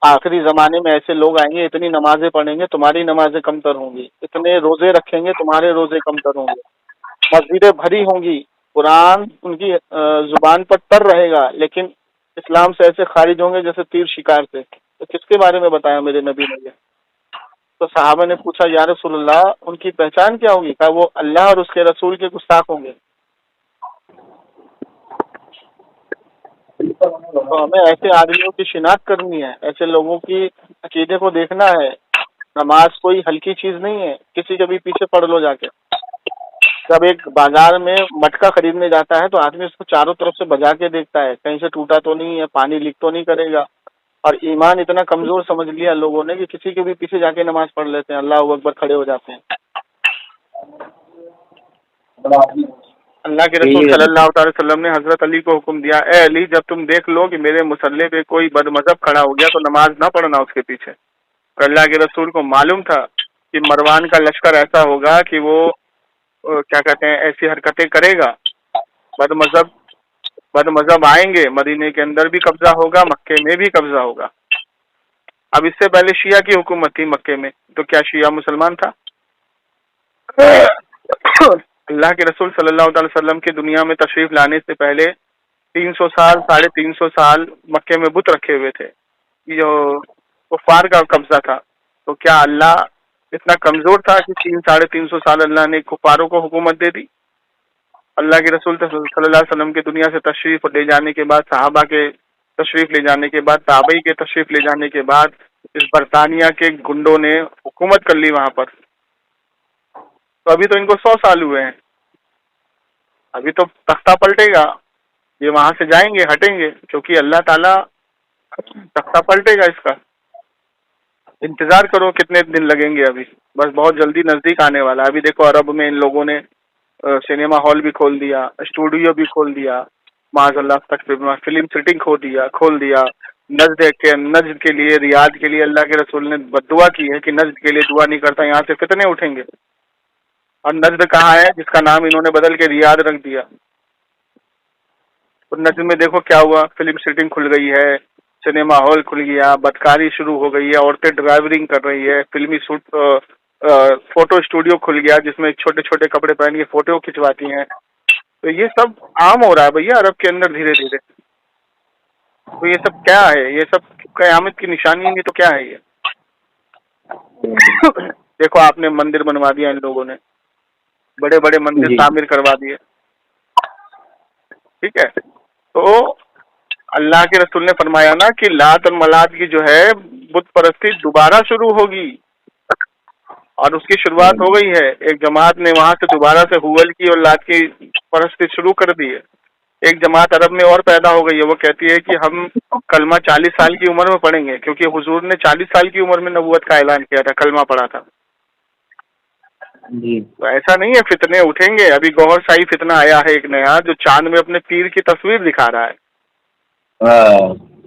آخری زمانے میں ایسے لوگ آئیں گے، اتنی نمازیں پڑھیں گے تمہاری نمازیں کم تر ہوں گی، اتنے روزے رکھیں گے تمہارے روزے کم تر ہوں گے، مسجدیں بھری ہوں گی، قرآن ان کی زبان پر تر رہے گا، لیکن اسلام سے ایسے خارج ہوں گے جیسے تیر شکار سے. تو کس کے بارے میں بتایا میرے نبی نے یہ؟ تو صحابہ نے پوچھا یا رسول اللہ ان کی پہچان کیا ہوگی؟ کہا وہ اللہ اور اس کے رسول کے گستاخ ہوں گے. تو ہمیں ایسے آدمیوں کی شناخت کرنی ہے، ایسے لوگوں کی عقیدے کو دیکھنا ہے. نماز کوئی ہلکی چیز نہیں ہے، کسی کے بھی پیچھے پڑھ لو جا کے. جب ایک بازار میں مٹکا خریدنے جاتا ہے تو آدمی اس کو چاروں طرف سے بجا کے دیکھتا ہے کہیں سے ٹوٹا تو نہیں ہے، پانی لیک تو نہیں کرے گا. اور ایمان اتنا کمزور سمجھ لیا لوگوں نے کہ کسی کے بھی پیچھے جا کے نماز پڑھ لیتے ہیں، اللہ اکبر کھڑے ہو جاتے ہیں. اللہ کے رسول صلی اللہ تعالی وسلم نے حضرت علی کو حکم دیا، اے علی جب تم دیکھ لو کہ میرے مصلے پہ کوئی بد مذہب کھڑا ہو گیا تو نماز نہ پڑھنا اس کے پیچھے. اللہ کے رسول کو معلوم تھا کہ مروان کا لشکر ایسا ہوگا کہ وہ کیا کہتے ہیں ایسی حرکتیں کرے گا، بد مذہب آئیں گے، مدینے کے اندر بھی قبضہ ہوگا، مکے میں بھی قبضہ ہوگا. اب اس سے پہلے شیعہ کی حکومت تھی مکے میں، تو کیا شیعہ مسلمان تھا؟ اللہ کے رسول صلی اللہ تعالی وسلم کی دنیا میں تشریف لانے سے پہلے 300 سال 350 سال مکے میں بت رکھے ہوئے تھے، جو کفار کا قبضہ تھا. تو کیا اللہ اتنا کمزور تھا کہ 300-350 سال اللہ نے کفاروں کو حکومت دے دی؟ اللہ کے رسول صلی اللہ علیہ وسلم کی دنیا سے تشریف لے جانے کے بعد، صحابہ کے تشریف لے جانے کے بعد، تابعی کے تشریف لے جانے کے بعد، اس برطانیہ کے گنڈوں نے حکومت کر لی وہاں پر. تو ابھی تو ان کو 100 سال ہوئے ہیں، ابھی تو تختہ پلٹے گا، یہ وہاں سے جائیں گے، ہٹیں گے، کیونکہ اللہ تعالیٰ تختہ پلٹے گا اس کا. انتظار کرو کتنے دن لگیں گے، ابھی بس بہت جلدی نزدیک آنے والا. ابھی دیکھو عرب میں ان لوگوں نے سنیما ہال بھی کھول دیا، اسٹوڈیو بھی کھول دیا، معاذ اللہ تک فلم سٹنگ کھول دیا. نجد کے لیے، ریاض کے لیے اللہ کے رسول نے بددعا کی ہے کہ نجد کے لیے دعا نہیں کرتا، یہاں سے فتنے اٹھیں گے. اور نجد کہاں ہے جس کا نام انہوں نے بدل کے ریاض رکھ دیا. اور نجد میں دیکھو کیا ہوا، فلم سٹنگ کھل گئی ہے، سنیما ہال کھل گیا، بدکاری شروع ہو گئی ہے، عورتیں ڈرائیورنگ کر رہی ہے، فلمی فوٹو اسٹوڈیو کھل گیا جس میں چھوٹے چھوٹے کپڑے پہن کے فوٹو کھنچواتی ہیں. تو یہ سب عام ہو رہا ہے بھیا عرب کے اندر دھیرے دھیرے. تو یہ سب کیا ہے؟ یہ سب قیامت کی نشانی ہے. تو کیا ہے یہ؟ دیکھو آپ نے مندر بنوا دیا، ان لوگوں نے بڑے بڑے مندر تعمیر کروا دیے، ٹھیک ہے. تو اللہ کے رسول نے فرمایا نا کہ لات اور منات کی جو ہے بت پرستی دوبارہ شروع ہوگی، اور اس کی شروعات ہو گئی ہے. ایک جماعت نے وہاں سے دوبارہ سے ہوول کی اور لات کی پرستی شروع کر دی ہے. ایک جماعت عرب میں اور پیدا ہو گئی ہے، وہ کہتی ہے کہ ہم کلمہ 40 سال کی عمر میں پڑھیں گے، کیونکہ حضور نے 40 سال کی عمر میں نبوت کا اعلان کیا تھا، کلمہ پڑھا تھا. جی تو ایسا نہیں ہے فتنے اٹھیں گے. ابھی گوہر شاہی فتنہ آیا ہے ایک نیا، جو چاند میں اپنے پیر کی تصویر دکھا رہا ہے.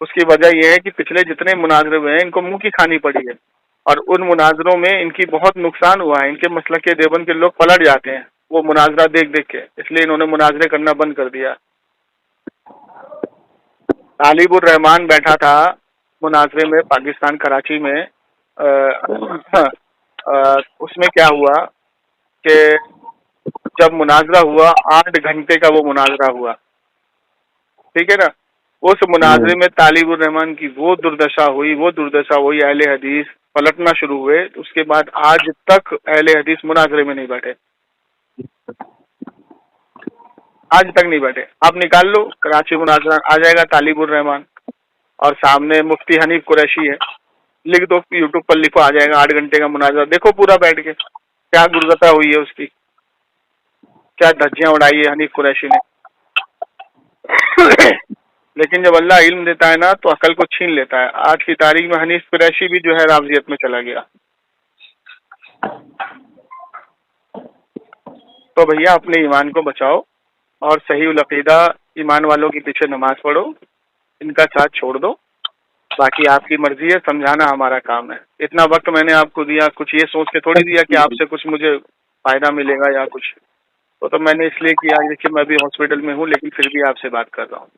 اس کی وجہ یہ ہے کہ پچھلے جتنے مناظرے ہوئے ہیں ان کو منہ کی کھانی پڑی ہے، اور ان مناظروں میں ان کی بہت نقصان ہوا ہے. ان کے مسلک کے دیوبند کے لوگ پلٹ جاتے ہیں وہ مناظرہ دیکھ دیکھ کے، اس لیے انہوں نے مناظرے کرنا بند کر دیا. طالب الرحمان بیٹھا تھا مناظرے میں پاکستان کراچی میں. اس میں کیا ہوا کہ جب مناظرہ ہوا 8 گھنٹے کا وہ مناظرہ ہوا، ٹھیک ہے نا. اس مناظرے میں طالب الرحمان کی وہ دردشا ہوئی، اہل حدیث پلٹنا شروع ہوئے. اس کے بعد آج تک اہل حدیث مناظرے میں نہیں بیٹھے، آج تک نہیں بیٹھے. آپ نکال لو کراچی مناظرہ، آ جائے گا طالب الرحمان اور سامنے مفتی حنیف قریشی ہے، لکھ دو یوٹیوب پر، لکھو، آ جائے گا 8 گھنٹے کا مناظرہ. دیکھو پورا بیٹھ کے کیا گرگتا ہوئی ہے اس کی، کیا دھجیاں اڑائی ہے حنیف قریشی نے. لیکن جب اللہ علم دیتا ہے نا تو عقل کو چھین لیتا ہے. آج کی تاریخ میں حنیف قریشی بھی جو ہے رافضیت میں چلا گیا. تو بھیا اپنے ایمان کو بچاؤ اور صحیح العقیدہ ایمان والوں کے پیچھے نماز پڑھو، ان کا ساتھ چھوڑ دو. باقی آپ کی مرضی ہے، سمجھانا ہمارا کام ہے. اتنا وقت میں نے آپ کو دیا، کچھ یہ سوچ کے تھوڑی دیا کہ آپ سے کچھ مجھے فائدہ ملے گا یا کچھ. تو میں نے اس لیے کیا کہ میں بھی ہاسپٹل میں ہوں لیکن پھر بھی آپ سے بات کر رہا ہوں.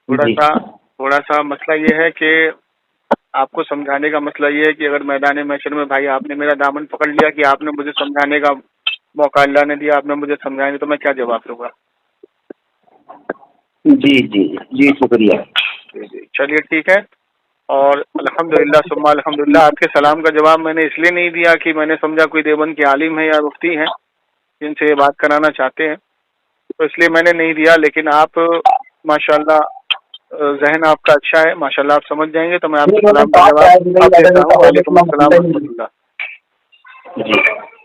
تھوڑا سا مسئلہ یہ ہے کہ آپ کو سمجھانے کا مسئلہ یہ ہے کہ اگر میدان محشر میں بھائی آپ نے میرا دامن پکڑ لیا کہ آپ نے مجھے سمجھانے کا موقع اللہ نے دیا، آپ نے مجھے سمجھانے، تو میں کیا جواب دوں گا؟ جی جی جی شکریہ. جی چلیے ٹھیک ہے. اور الحمدللہ ثم الحمدللہ آپ کے سلام کا جواب میں نے اس لیے نہیں دیا کہ میں نے سمجھا کوئی دیوبند کے عالم ہیں یا مفتی ہیں جن سے یہ بات کرانا چاہتے ہیں، تو اس لیے میں نے نہیں دیا. لیکن آپ ماشاءاللہ ذہن آپ کا اچھا ہے، ماشاءاللہ آپ سمجھ جائیں گے تو میں آپ کے سلام کا جواب دیتا ہوں. وعلیکم السلام ورحمۃ اللہ.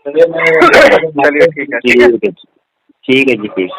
چلیے ٹھیک ہے. ٹھیک ہے جی ٹھیک.